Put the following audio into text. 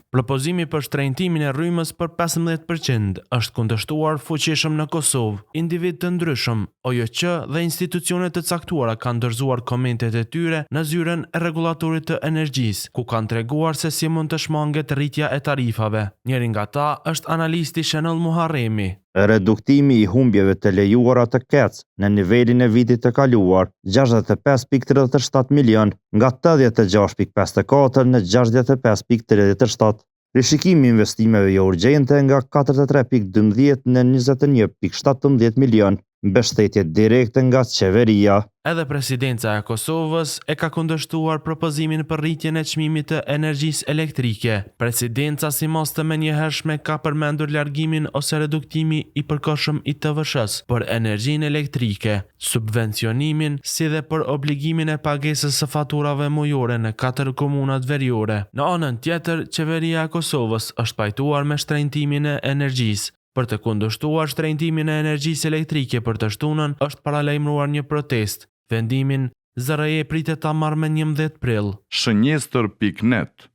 Propozimi për shtrenjtimin e rrymës për 15% është kundërshtuar fuqishëm në Kosovë. Individ të ndryshëm, OJQ dhe institucionet të caktuara kanë dorëzuar komentet e tyre në zyrën e rregullatorit të energjisë, ku kanë treguar se si mund të shmanget rritja e tarifave. Njëri nga ta është analisti Shenel Muharremi. Reduktimi i humbjeve të lejuara të kec në nivelin e vitit të kaluar 65.37 milion nga 86.54 në 65.37. Rishikimi i investimeve jo urgjente nga 43.12 në 21.17 milion, mbështetje direkte nga qeveria. Edhe presidenca e Kosovës e ka kundërshtuar propozimin për rritjen e çmimit të energjisë elektrike. Presidenca si mos të menjëhershme ka përmendur largimin ose reduktimi i përkohshëm i TVSH-s për energjinë elektrike, subvencionimin si dhe për obligimin e pagesës së faturave mujore në 4 komunat veriore. Në anën tjetër, qeveria e Kosovës është pajtuar me shtrenjtimin e energjisë. Për të kundërshtuar shtrenjtimin e energjisë elektrike për të shtunën është paralajmëruar një protestë. Vendimin ZRE pritet ta marrë me 11 prill. Shënjestër.net